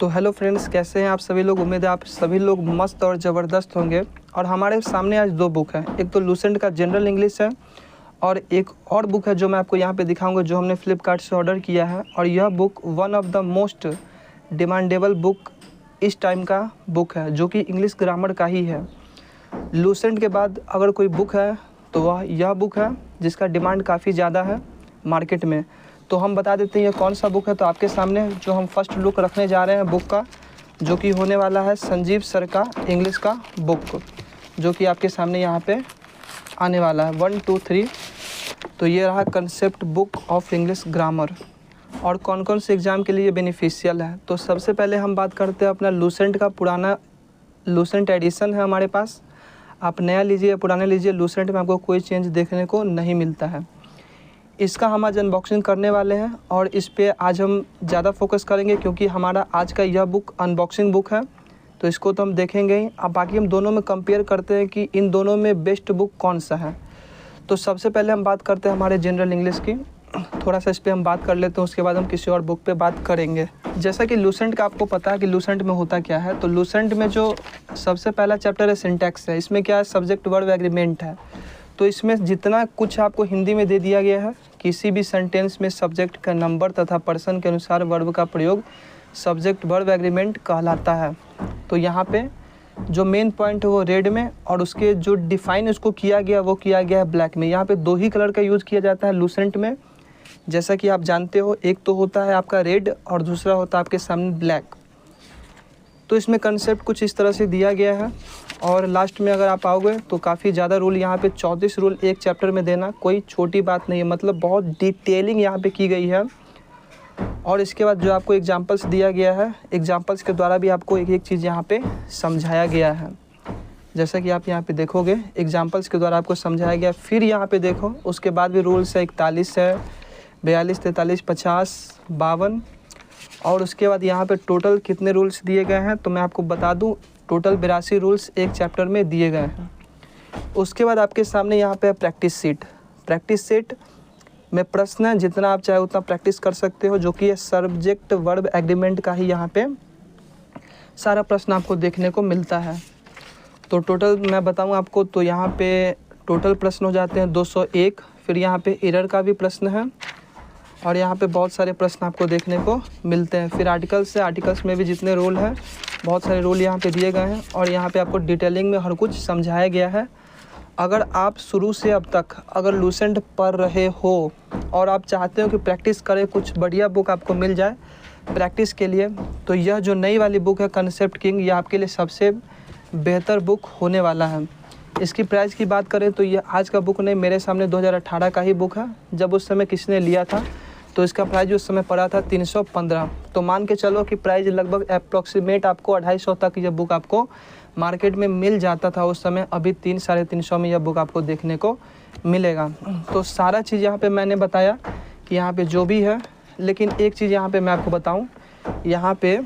तो hello friends, कैसे हैं आप सभी लोग। उम्मीद है आप सभी लोग मस्त और ज़बरदस्त होंगे। और हमारे सामने आज दो बुक हैं, एक तो लूसेंट का जनरल इंग्लिश है और एक और बुक है जो मैं आपको यहाँ पे दिखाऊंगा, जो हमने फ्लिपकार्ट से ऑर्डर किया है। और यह book one of the most demandable book इस टाइम का बुक है, जो कि इंग्लिश ग्रामर का ही है। लूसेंट के बाद अगर कोई बुक है तो वह यह बुक है, जिसका डिमांड काफ़ी ज़्यादा है मार्केट में। तो हम बता देते हैं ये कौन सा बुक है। तो आपके सामने जो हम फर्स्ट लुक रखने जा रहे हैं बुक का, जो कि होने वाला है संजीव सर का इंग्लिश का बुक, जो कि आपके सामने यहाँ पे आने वाला है 1 2 3। तो ये रहा concept book of English grammar और कौन कौन से एग्ज़ाम के लिए बेनिफिशियल है। तो सबसे पहले हम बात करते हैं अपना लूसेंट का। पुराना लूसेंट एडिशन है हमारे पास। आप नया लीजिए या पुराना लीजिए, लूसेंट में आपको कोई चेंज देखने को नहीं मिलता है। इसका हम आज अनबॉक्सिंग करने वाले हैं और इस पे आज हम ज़्यादा फोकस करेंगे, क्योंकि हमारा आज का यह बुक अनबॉक्सिंग बुक है। तो इसको तो हम देखेंगे ही। अब बाकी हम दोनों में कंपेयर करते हैं कि इन दोनों में बेस्ट बुक कौन सा है। तो सबसे पहले हम बात करते हैं हमारे जनरल इंग्लिश की। थोड़ा सा इस पर हम बात कर लेते हैं, उसके बाद हम किसी और बुक पे बात करेंगे। जैसा कि लूसेंट का आपको पता है कि लूसेंट में होता क्या है। तो लूसेंट में जो सबसे पहला चैप्टर है सिंटैक्स है। इसमें क्या है, सब्जेक्ट वर्ब एग्रीमेंट है। तो इसमें जितना कुछ आपको हिंदी में दे दिया गया है, किसी भी सेंटेंस में सब्जेक्ट का नंबर तथा पर्सन के अनुसार वर्ब का प्रयोग सब्जेक्ट वर्ब एग्रीमेंट कहलाता है। तो यहाँ पे जो मेन पॉइंट है वो रेड में, और उसके जो डिफाइन उसको किया गया वो किया गया है ब्लैक में। यहाँ पे दो ही कलर का यूज़ किया जाता है लूसेंट में, जैसा कि आप जानते हो। एक तो होता है आपका रेड और दूसरा होता है आपके सामने ब्लैक। तो इसमें कंसेप्ट कुछ इस तरह से दिया गया है। और लास्ट में अगर आप आओगे तो काफ़ी ज़्यादा रूल, यहाँ पे 34 रूल एक चैप्टर में देना कोई छोटी बात नहीं है। मतलब बहुत डिटेलिंग यहाँ पे की गई है। और इसके बाद जो आपको एग्जांपल्स दिया गया है, एग्जांपल्स के द्वारा भी आपको एक एक चीज़ यहाँ पे समझाया गया है। जैसा कि आप यहाँ पे देखोगे, एग्जांपल्स के द्वारा आपको समझाया गया। फिर यहाँ पे देखो, उसके बाद भी रूल्स है 41 है, 42, 43, 50, 52। और उसके बाद यहाँ पे टोटल कितने रूल्स दिए गए हैं तो मैं आपको बता दूं, टोटल 82 रूल्स एक चैप्टर में दिए गए हैं। उसके बाद आपके सामने यहाँ पे प्रैक्टिस सीट। प्रैक्टिस सीट में प्रश्न है, जितना आप चाहे उतना प्रैक्टिस कर सकते हो, जो कि ये सब्जेक्ट वर्ब एग्रीमेंट का ही यहाँ पे सारा प्रश्न आपको देखने को मिलता है। तो टोटल मैं बताऊँ आपको, तो यहाँ पे टोटल प्रश्न हो जाते हैं 201। फिर यहाँ पे एरर का भी प्रश्न है और यहाँ पे बहुत सारे प्रश्न आपको देखने को मिलते हैं। फिर आर्टिकल्स है, आर्टिकल्स में भी जितने रूल हैं, बहुत सारे रूल यहाँ पे दिए गए हैं और यहाँ पे आपको डिटेलिंग में हर कुछ समझाया गया है। अगर आप शुरू से अब तक अगर लूसेंट पढ़ रहे हो और आप चाहते हो कि प्रैक्टिस करें, कुछ बढ़िया बुक आपको मिल जाए प्रैक्टिस के लिए, तो यह जो नई वाली बुक है कंसेप्ट किंग, ये आपके लिए सबसे बेहतर बुक होने वाला है। इसकी प्राइस की बात करें तो ये आज का बुक नहीं, मेरे सामने 2018 का ही बुक है। जब उस समय किसी ने लिया था तो इसका प्राइस उस समय पड़ा था 315। तो मान के चलो कि प्राइस लगभग अप्रॉक्सीमेट आपको 250 तक यह बुक आपको मार्केट में मिल जाता था उस समय। अभी 300-350 में यह बुक आपको देखने को मिलेगा। तो सारा चीज़ यहाँ पे मैंने बताया कि यहाँ पे जो भी है। लेकिन एक चीज़ यहाँ पे मैं आपको बताऊँ, यहाँ पे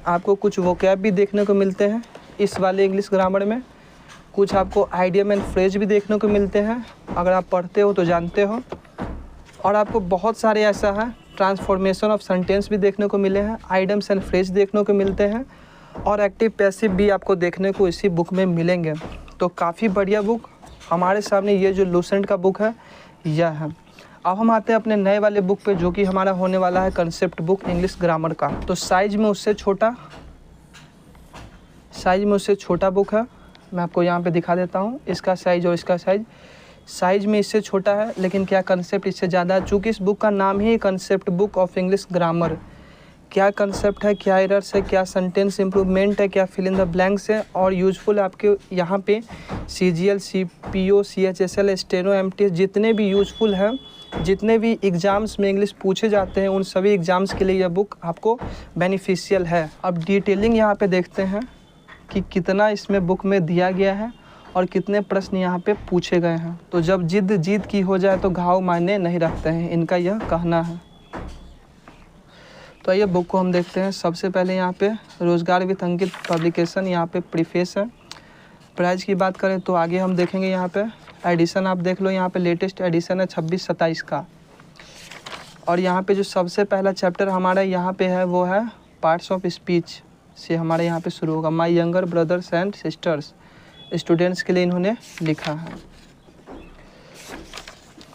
आपको कुछ वोकैब भी देखने को मिलते हैं इस वाले इंग्लिश ग्रामर में। कुछ आपको आइडियम एंड फ्रेज भी देखने को मिलते हैं, अगर आप पढ़ते हो तो जानते हो। और आपको बहुत सारे ऐसा है ट्रांसफॉर्मेशन ऑफ सेंटेंस भी देखने को मिले हैं, आइडियम्स एंड फ्रेज देखने को मिलते हैं और एक्टिव पैसिव भी आपको देखने को इसी बुक में मिलेंगे। तो काफ़ी बढ़िया बुक हमारे सामने ये जो लूसेंट का बुक है यह है। अब हम आते हैं अपने नए वाले बुक पे, जो कि हमारा होने वाला है कंसेप्ट बुक इंग्लिश ग्रामर का। तो साइज में उससे छोटा बुक है। मैं आपको यहाँ पे दिखा देता हूँ इसका साइज और इसका साइज में इससे छोटा है, लेकिन क्या कंसेप्ट इससे ज़्यादा है। चूँकि इस बुक का नाम ही concept book of English grammar, क्या कंसेप्ट है, क्या एरर्स है, क्या सेंटेंस इंप्रूवमेंट है, क्या फिल इन द ब्लैंक्स है और यूजफुल आपके यहाँ पे CGL, CPO, CHSL, steno, MTS जितने भी यूजफुल हैं, जितने भी एग्ज़ाम्स में इंग्लिश पूछे जाते हैं, उन सभी एग्ज़ाम्स के लिए यह बुक आपको बेनिफिशियल है। अब डिटेलिंग यहाँ पे देखते हैं कि कितना इसमें बुक में दिया गया है और कितने प्रश्न यहाँ पे पूछे गए हैं। तो जब जिद जीत की हो जाए तो घाव मायने नहीं रखते हैं, इनका यह कहना है। तो आइए बुक को हम देखते हैं। सबसे पहले यहाँ पे रोज़गार विथ अंकित पब्लिकेशन, यहाँ पे प्रीफेस है। प्राइस की बात करें तो आगे हम देखेंगे। यहाँ पे एडिशन आप देख लो, यहाँ पे लेटेस्ट एडिशन है 26-27 का। और यहाँ पे जो सबसे पहला चैप्टर हमारा यहाँ पे है वो है पार्ट्स ऑफ स्पीच। से हमारे यहाँ पे शुरू होगा। My younger brothers and sisters, students के लिए इन्होंने लिखा है।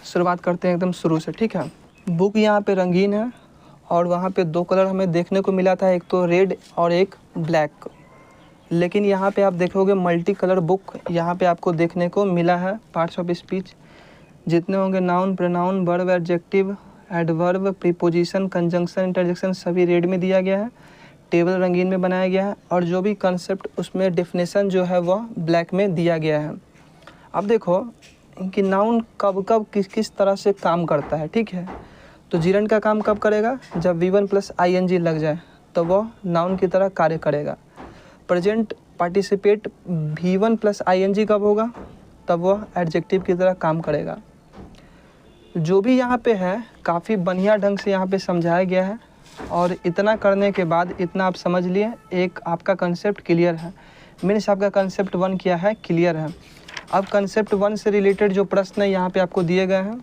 शुरुआत करते हैं एकदम शुरू से, ठीक है। बुक यहाँ पे रंगीन है और वहाँ पे 2 कलर हमें देखने को मिला था, एक तो रेड और एक ब्लैक। लेकिन यहाँ पे आप देखोगे मल्टी कलर बुक यहाँ पे आपको देखने को मिला है। पार्ट्स ऑफ स्पीच जितने होंगे, noun, pronoun, verb, adjective, adverb, preposition, conjunction, interjection सभी रेड में दिया गया है। टेबल रंगीन में बनाया गया है और जो भी कंसेप्ट उसमें डेफिनेशन जो है वह ब्लैक में दिया गया है। अब देखो कि नाउन कब कब किस किस तरह से काम करता है, ठीक है। तो जीरंड का काम कब करेगा, जब V1 + ing लग जाए तो वह नाउन की तरह कार्य करेगा। प्रेजेंट पार्टिसिपेट V1 + ing कब होगा, तब वह एडजेक्टिव की तरह काम करेगा। जो भी यहाँ पे है काफ़ी बढ़िया ढंग से यहाँ पे समझाया गया है और इतना करने के बाद इतना आप समझ लिए, एक आपका कंसेप्ट क्लियर है। मीन्स आपका कंसेप्ट 1 क्या है, क्लियर है। अब कंसेप्ट 1 से रिलेटेड जो प्रश्न है यहाँ पे आपको दिए गए हैं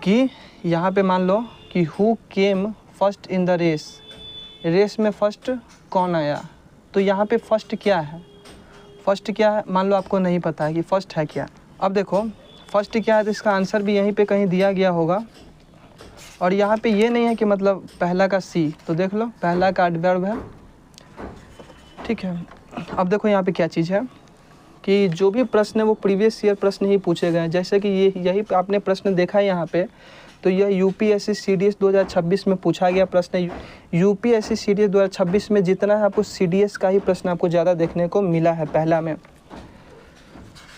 कि यहाँ पे मान लो कि who came first in the race, race में फर्स्ट कौन आया। तो यहाँ पे फर्स्ट क्या है, फर्स्ट क्या है मान लो आपको नहीं पता है कि फर्स्ट है क्या। अब देखो फर्स्ट क्या है तो इसका आंसर भी यहीं पे कहीं दिया गया होगा। और यहाँ पे ये नहीं है कि मतलब पहला का सी, तो देख लो पहला का एडवर्ब है, ठीक है। अब देखो यहाँ पे क्या चीज़ है कि जो भी प्रश्न है वो प्रीवियस ईयर प्रश्न ही पूछे गए हैं। जैसे कि यही आपने प्रश्न देखा है यहाँ पे, तो यह यूपीएससी सीडीएस 2026 में पूछा गया प्रश्न है। यूपीएससी सीडीएस 2026 में जितना है आपको सीडीएस का ही प्रश्न आपको ज़्यादा देखने को मिला है पहला में।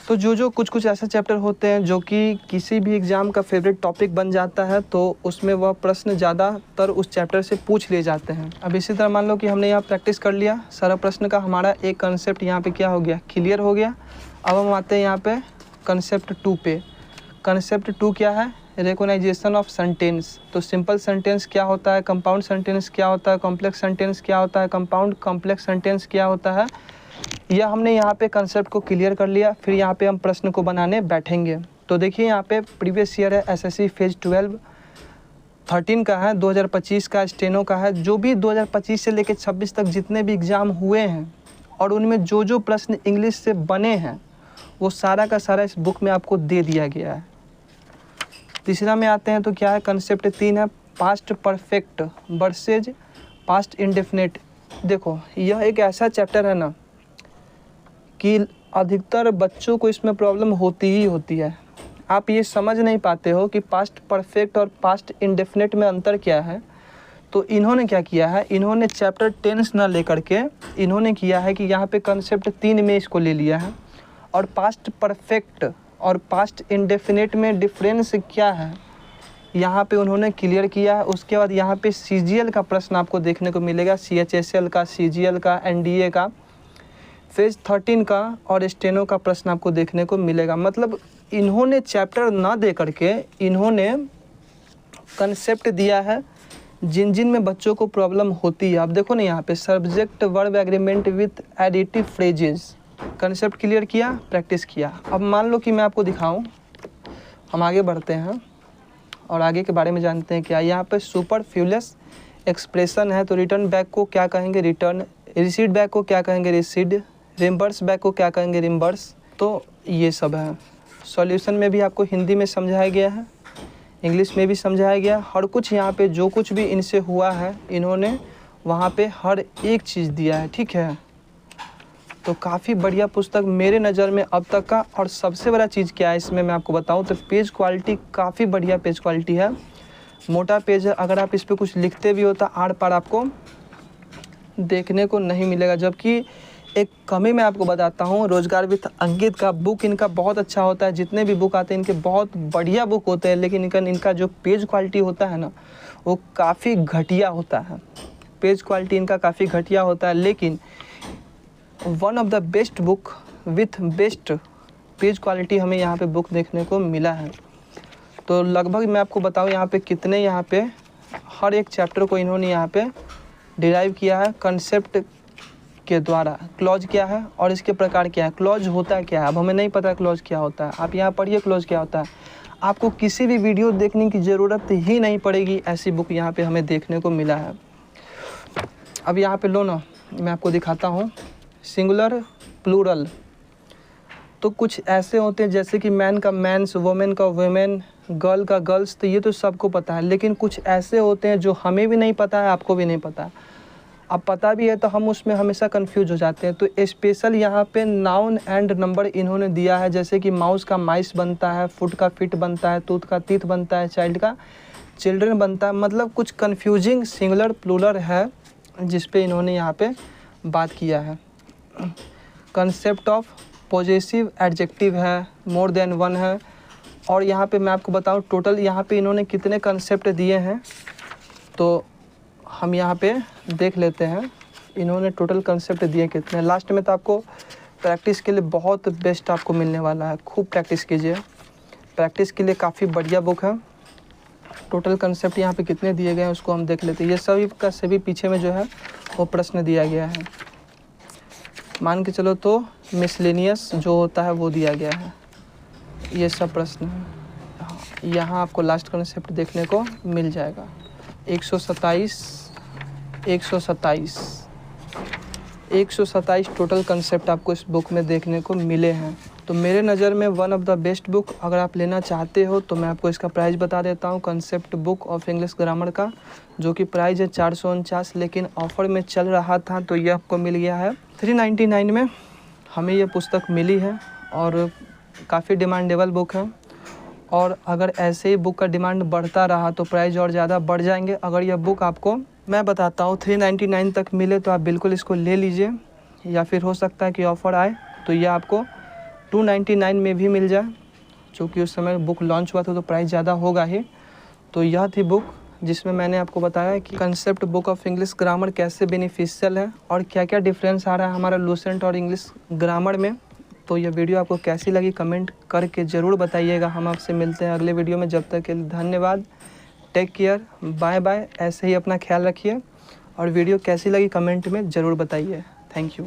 तो जो कुछ ऐसे चैप्टर होते हैं जो कि किसी भी एग्ज़ाम का फेवरेट टॉपिक बन जाता है, तो उसमें वह प्रश्न ज़्यादातर उस चैप्टर से पूछ लिए जाते हैं। अब इसी तरह मान लो कि हमने यहाँ प्रैक्टिस कर लिया सारा प्रश्न का, हमारा एक कंसेप्ट यहाँ पे क्या हो गया, क्लियर हो गया। अब हम आते हैं यहाँ पे कंसेप्ट 2 पे। कंसेप्ट 2 क्या है, रिकॉग्नाइजेशन ऑफ सेंटेंस। तो सिंपल सेंटेंस क्या होता है, कंपाउंड सेंटेंस क्या होता है, कॉम्प्लेक्स सेंटेंस क्या होता है, कंपाउंड कॉम्प्लेक्स सेंटेंस क्या होता है, यह हमने यहाँ पे कंसेप्ट को क्लियर कर लिया। फिर यहाँ पे हम प्रश्न को बनाने बैठेंगे। तो देखिए यहाँ पे प्रीवियस ईयर है, एसएससी फेज 12 13 का है, 2025 का स्टेनो का है। जो भी 2025 से लेकर 26 तक जितने भी एग्ज़ाम हुए हैं और उनमें जो प्रश्न इंग्लिश से बने हैं वो सारा का सारा इस बुक में आपको दे दिया गया है। तीसरा में आते हैं तो क्या है, कंसेप्ट 3 है, past perfect versus past indefinite. देखो यह एक ऐसा चैप्टर है ना कि अधिकतर बच्चों को इसमें प्रॉब्लम होती ही होती है। आप ये समझ नहीं पाते हो कि पास्ट परफेक्ट और पास्ट इंडेफिनिट में अंतर क्या है। तो इन्होंने क्या किया है, इन्होंने चैप्टर टेंस ना लेकर के इन्होंने किया है कि यहाँ पे कंसेप्ट 3 में इसको ले लिया है। और पास्ट परफेक्ट और पास्ट इंडेफिनिट में डिफरेंस क्या है यहाँ पे उन्होंने क्लियर किया है। उसके बाद यहाँ पे CGL का प्रश्न आपको देखने को मिलेगा, CHSL का, CGL का, NDA का, फेज 13 का और स्टेनो का प्रश्न आपको देखने को मिलेगा। मतलब इन्होंने चैप्टर ना दे करके इन्होंने कंसेप्ट दिया है जिन में बच्चों को प्रॉब्लम होती है। आप देखो ना यहाँ पे subject verb agreement with additive phrases, concept clear किया, प्रैक्टिस किया। अब मान लो कि मैं आपको दिखाऊं, हम आगे बढ़ते हैं और आगे के बारे में जानते हैं। क्या यहाँ पे सुपरफ्यूलियस एक्सप्रेशन है, तो रिटर्न बैक को क्या कहेंगे, रिटर्न। रिसीड बैक को क्या कहेंगे, रिसीड। रिम्बर्स बैक को क्या कहेंगे, रिम्बर्स। तो ये सब है। सॉल्यूशन में भी आपको हिंदी में समझाया गया है, इंग्लिश में भी समझाया गया। हर कुछ यहाँ पे जो कुछ भी इनसे हुआ है इन्होंने वहाँ पे हर एक चीज़ दिया है, ठीक है। तो काफ़ी बढ़िया पुस्तक मेरे नज़र में अब तक का। और सबसे बड़ा चीज़ क्या है इसमें मैं आपको बताऊं तो पेज क्वालिटी काफ़ी बढ़िया पेज क्वालिटी है, मोटा पेज है। अगर आप इस पर कुछ लिखते भी हो तो आर पार आपको देखने को नहीं मिलेगा। जबकि एक कमी मैं आपको बताता हूँ, रोजगार विथ अंकित का बुक इनका बहुत अच्छा होता है। जितने भी बुक आते हैं इनके बहुत बढ़िया बुक होते हैं, लेकिन इनका जो पेज क्वालिटी होता है ना वो काफ़ी घटिया होता है। पेज क्वालिटी इनका काफ़ी घटिया होता है, लेकिन one of the best book with best page quality हमें यहाँ पे बुक देखने को मिला है। तो लगभग मैं आपको बताऊँ यहाँ पे कितने यहाँ पे हर एक चैप्टर को इन्होंने यहाँ पे डिराइव किया है कंसेप्ट के द्वारा। क्लॉज क्या है और इसके प्रकार क्या है, क्लॉज होता है क्या है। अब हमें नहीं पता क्लॉज क्या होता है, आप यहाँ पढ़िए क्लॉज क्या होता है। आपको किसी भी वीडियो देखने की ज़रूरत ही नहीं पड़ेगी, ऐसी बुक यहाँ पे हमें देखने को मिला है। अब यहाँ पे लो ना, मैं आपको दिखाता हूँ सिंगुलर प्लूरल। तो कुछ ऐसे होते हैं जैसे कि मैन का मैंस, वुमेन का वुमेन, गर्ल का गर्ल्स, तो ये तो सबको पता है। लेकिन कुछ ऐसे होते हैं जो हमें भी नहीं पता है, आपको भी नहीं पता है। अब पता भी है तो हम उसमें हमेशा कंफ्यूज हो जाते हैं। तो स्पेशल यहाँ पे नाउन एंड नंबर इन्होंने दिया है। जैसे कि माउस का माइस बनता है, फुट का फिट बनता है, टूथ का टीथ बनता है, चाइल्ड का चिल्ड्रन बनता है। मतलब कुछ कन्फ्यूजिंग सिंगुलर प्लूरल है जिस पे इन्होंने यहाँ पे बात किया है। कंसेप्ट ऑफ पॉजेसिव एडजेक्टिव है, मोर देन वन है। और यहाँ पे मैं आपको बताऊँ टोटल यहाँ पे इन्होंने कितने कंसेप्ट दिए हैं, तो हम यहाँ पे देख लेते हैं इन्होंने टोटल कंसेप्ट दिए कितने। लास्ट में तो आपको प्रैक्टिस के लिए बहुत बेस्ट आपको मिलने वाला है, खूब प्रैक्टिस कीजिए। प्रैक्टिस के लिए काफ़ी बढ़िया बुक है। टोटल कंसेप्ट यहाँ पे कितने दिए गए हैं उसको हम देख लेते हैं। ये सभी का सभी पीछे में जो है वो प्रश्न दिया गया है। मान के चलो तो मिसलेनियस जो होता है वो दिया गया है, ये सब प्रश्न है। यहाँ आपको लास्ट कंसेप्ट देखने को मिल जाएगा। 127 टोटल कंसेप्ट आपको इस बुक में देखने को मिले हैं। तो मेरे नज़र में one of the best book अगर आप लेना चाहते हो तो मैं आपको इसका प्राइस बता देता हूँ। Concept book of English grammar का जो कि प्राइस है 449, लेकिन ऑफ़र में चल रहा था तो ये आपको मिल गया है 399 में। हमें ये पुस्तक मिली है और काफ़ी डिमांडेबल बुक है। और अगर ऐसे ही बुक का डिमांड बढ़ता रहा तो प्राइस और ज़्यादा बढ़ जाएंगे। अगर यह बुक आपको मैं बताता हूँ 399 तक मिले तो आप बिल्कुल इसको ले लीजिए, या फिर हो सकता है कि ऑफ़र आए तो यह आपको 299 में भी मिल जाए, क्योंकि उस समय बुक लॉन्च हुआ था तो प्राइस ज़्यादा होगा ही। तो यह थी बुक जिसमें मैंने आपको बताया कि concept book of English grammar कैसे बेनिफिशियल है और क्या क्या डिफरेंस आ रहा है हमारा लूसेंट और इंग्लिश ग्रामर में। तो यह वीडियो आपको कैसी लगी कमेंट करके ज़रूर बताइएगा। हम आपसे मिलते हैं अगले वीडियो में, जब तक के लिए धन्यवाद। Take care, bye bye. ऐसे ही अपना ख्याल रखिए और वीडियो कैसी लगी कमेंट में ज़रूर बताइए। Thank you.